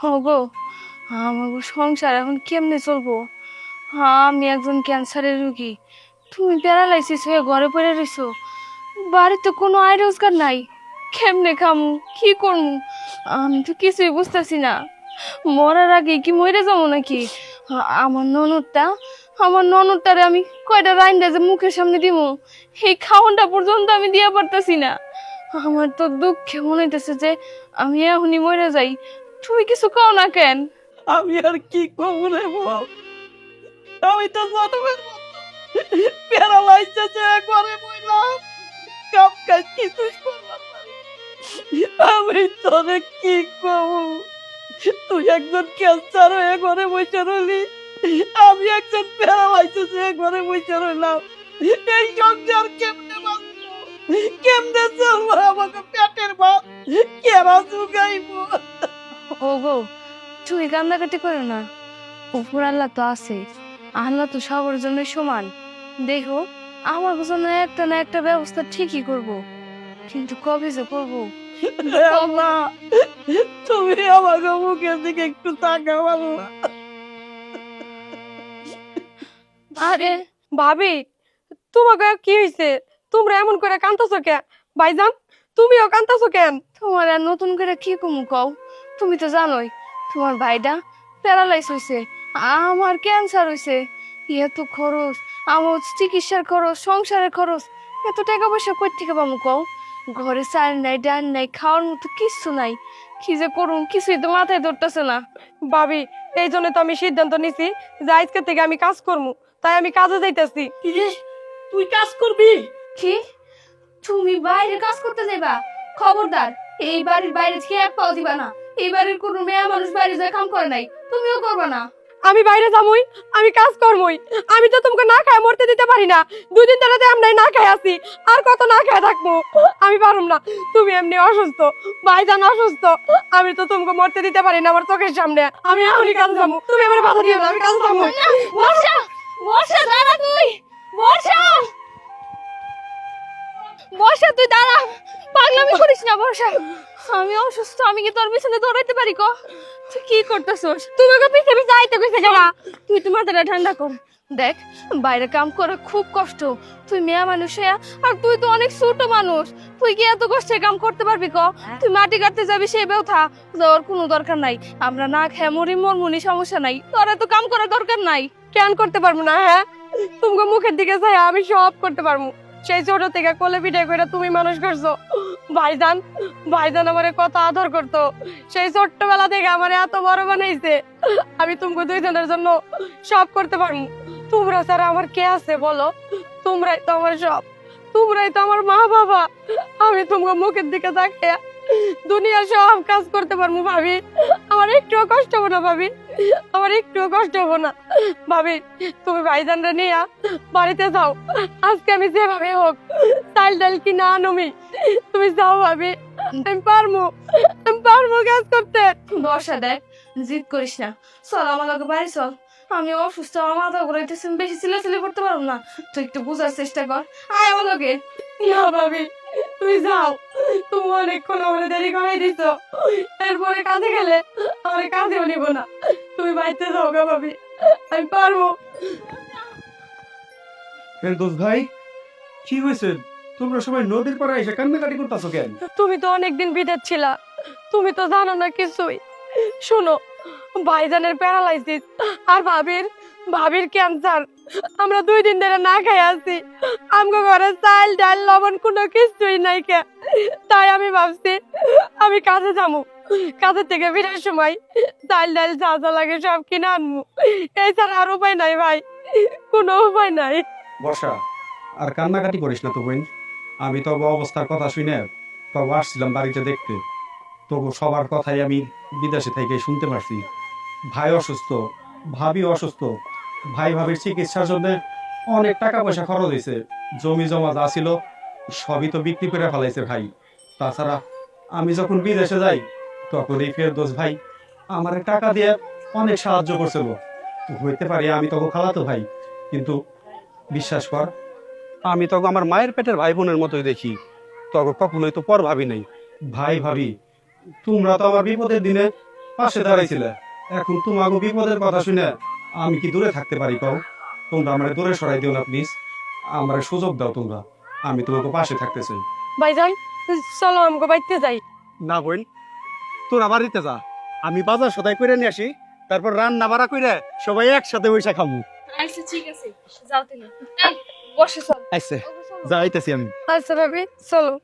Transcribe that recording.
গো, আমার সংসার এখন কেমনে চলবো? আমি একজন ক্যান্সারের রোগী, তুমি প্যারালাইসিস হয়ে ঘরে পড়ে রইছো। বাড়িতে কোনো আয় রোজগার নাই, কেমনে খামু, কি করমু? আমি তো কিছুই বুঝতেছি না। মরার আগে কি মরে যাবো নাকি? আমার ননদটারে আমি কয়টা রাইন্দা যে মুখের সামনে দিব, এই খাওয়ানটা পর্যন্ত আমি দিয়া পারতাছি না। আমার তো দুঃখে মনে হইতেছে যে আমি এখনই মরে যাই। তুমি কিছু কও না কেন? আমি আর কি করবো রে বল? আমি তো জন্মের প্যারালাইসিস হয়ে ঘরে বইলাম, কাম কাজ কিছুই করলাম না। আমি তোরে কি করবো? তুই একজন ক্যান্সার হয়ে ঘরে বসে রইলি, আমি একজন প্যারালাইসিস হয়ে ঘরে বসে রইলাম। এই সংসার কেমনে বাঁচবো, কেমনে চলবো? আমাকে পেটের ভাত কেরা জুগাইবো? গো, তুমি কান্নাকাটি করো না। উপর আল্লাহ তো আছে, আল্লাহ তো সবার জন্য সমান। দেখো, আমার জন্য একটা না একটা ব্যবস্থা ঠিকই করব, কিন্তু কবে যে করবো? আল্লাহ, তুমি আমাকে মুখের দিকে একটু তাকাও আল্লাহ। আরে ভাবি, তোমাকে কি হয়েছে? তোমরা এমন করে কান্দতেছো কেন? ভাইজান, তুমিও কান্দতেছো কেন? তোমার আর নতুন করে কি কমু কও? তুমি তো জানোই তোমার ভাইটা প্যারালাইজ হয়েছে, আমার ক্যান্সার হয়েছে। এত খরচ, আমার চিকিৎসার খরচ, সংসারের খরচ, এত টাকা পয়সা কই থেকে পাবো কও? ঘরে চাল নাই, ডাল নাই, খাওয়ার মতো কিচ্ছু নাই। কি যে করুন, কিছুই তো মাথায় ধরতেছে না। ভাবি, এই জন্য তো আমি সিদ্ধান্ত নিছি যে আজকে থেকে আমি কাজ করবো, তাই আমি কাজে যাইতেছি। কি রে, তুই কাজ করবি? কি, তুমি বাইরে কাজ করতে যাইবা? খবরদার, এই বাড়ির বাইরে থেকে এক পাও দিবা না। এই বাড়ির কোনো মেয়ে মানুষ বাইরে যায় কাম করে নাই, তুমিও করবা না। আমি বাইরে যাবই, আমি কাজ করবই। আমি তো তোমাকে না খায় মরতে দিতে পারি না। 2 দিন ধরে তো আমরা না খাই আছি, আর কত না খায় থাকবো? আমি পারুম না। তুমি এমনি অসুস্থ, ভাইজান অসুস্থ, আমি তো তোমাকে মরতে দিতে পারি না আমার চোখের সামনে। আমি এখনই কাজ যাবো, তুমি আমার বাধা দিও না, আমি কাজ যাবো। বর্ষা, বর্ষা দাঁড়া তুই। বর্ষা, বর্ষা তুই দাঁড়া। পাগলামি করিস না বর্ষা। আমি অসুস্থ, আমি কি তোর পিছনে দৌড়াইতে পারি ক? তুই কি করতেছস? তুমি ওকে পিছে পিছে আইতে কইছে যারা। তুই তোমার মাথাটা ঠান্ডা কর। দেখ, বাইরে কাম করা খুব কষ্ট। তুই মেয়ে মানুষ হইয়া, আর তুই তো অনেক ছোট মানুষ, তুই কি এত কষ্টের কাম করতে পারবি ক? তুই মাটি কাটতে যাবি সেই ব্যথা যাওয়ার কোনো দরকার নাই। আমরা না খেয়ে মরি মরমুনি, সমস্যা নাই, তোর এত কাম করার দরকার নাই। কেন করতে পারবো না? হ্যাঁ, তোমাকে মুখের দিকে চাই আমি সব করতে পারবো। সেই ছোট থেকে কোলে পিঠে করে তুমি মানুষ করছো। ভাইজান, ভাইজান আমারে কত আদর করতো, সেই ছোট্টবেলা থেকে আমারে এত বড় বানাইছে। আমি তোমাকে 2 জনের জন্য সব করতে পারবো। তোমরা ছাড়া আমার কে আছে বলো? তোমরাই তো আমার সব, তোমরাই তো আমার মা বাবা। আমি তোমাকে মুখের দিকে তাকিয়ে দুনিয়া সব কাজ করতে পারবো ভাবি। আমার একটুও কষ্ট হবো না ভাবি, আমার একটুও কষ্ট হবো না ভাবি। তুমি ভাইজানরা নিয়ে বাড়িতে যাও, আজকে আমি যেভাবে হোক চাল ডাল কিনা আনুমি। তুমি যাও ভাবি, আমি পারবো, আমি পারবো কাজ করতে। বর্ষা দেখ, জিদ করিস না, চল আমার লগে বাড়ি চল। আমি অসুস্থ, আমার মাথা ঘুরাইতেছে, বেশি চিল্লাচিল্লি করতে পারবো না। তুই একটু বোঝার চেষ্টা কর, আয় আমার লগে। না ভাবি, তুমি যাও, তুমি অনেকক্ষণ আমার দেরি করে দিছো। এরপরে কাজে গেলে আমার কাজেও নিব না। তুমি বাড়িতে যাও গা ভাবি, আমি পারবো। ফেরদৌস ভাই, কি হয়েছে? তোমরা সবাই নদীর পাড়ে এসে কান্নাকাটি করতেছো কেন? তুমি তো অনেকদিন বিদেশ ছিলা, তুমি তো জানো না কিছুই। শোনো, ভাইজানের প্যারালাইসিস আর ভাবির ভাবির ক্যান্সার। আমরা 2 দিন ধরে না খাই আছি, আমগো ঘরে চাল ডাল লবণ কোনো কিছুই নাই কে। তাই আমি ভাবছি আমি কাজে যাবো, কাজের থেকে ফেরার সময় চাল ডাল যা যা লাগে সব কিনে আনবো। এছাড়া আর উপায় নাই ভাই, কোনো উপায় নাই। বর্ষা, আর কান্নাকাটি করিস না তো বোন। আমি তবু অবস্থার কথা শুনে তবু আসছিলাম বাড়িতে দেখতে। তবু সবার কথাই আমি বিদেশে থেকে শুনতে পারছি। ভাই অসুস্থ, ভাবি অসুস্থ। ভাই ভাবির চিকিৎসার জন্য অনেক টাকা পয়সা খরচ হয়েছে। জমি জমা যা ছিল সবই তো বিক্রি করে ফেলাইছে ভাই। তাছাড়া আমি যখন বিদেশে যাই তখন এই ফেরদৌস ভাই আমার টাকা দিয়ে অনেক সাহায্য করছিল। হইতে পারে আমি তখন খালাতো ভাই, কিন্তু বিশ্বাস কর, আমি তখন আমার মায়ের পেটের ভাই বোনের মতোই দেখি। তখন কখনোই তো পর ভাবি নাই। ভাই ভাবি, তোমরা তো আমার বিপদের দিনে পাশে দাঁড়াইছিলে, এখন তোমাকে বিপদের কথা শুনে আমি কি দূরে থাকতে পারি কও? তোমরা আমার দূরে সরাই দিও না প্লিজ, আমার সুযোগ দাও তোমরা, আমি তোমাকে পাশে থাকতে চাই। ভাইজান চলো আমাকে বাইতে যাই। না বোন, তোরা বাড়িতে যা, আমি বাজার সদাই করে নিয়ে আসি, তারপর রান্না বাড়া করে সবাই একসাথে বসে খাবো। আচ্ছা ঠিক আছে, যাও তুমি। এই, বসে চল। আচ্ছা, যাইতেছি আমি। আচ্ছা ভাবি চলো।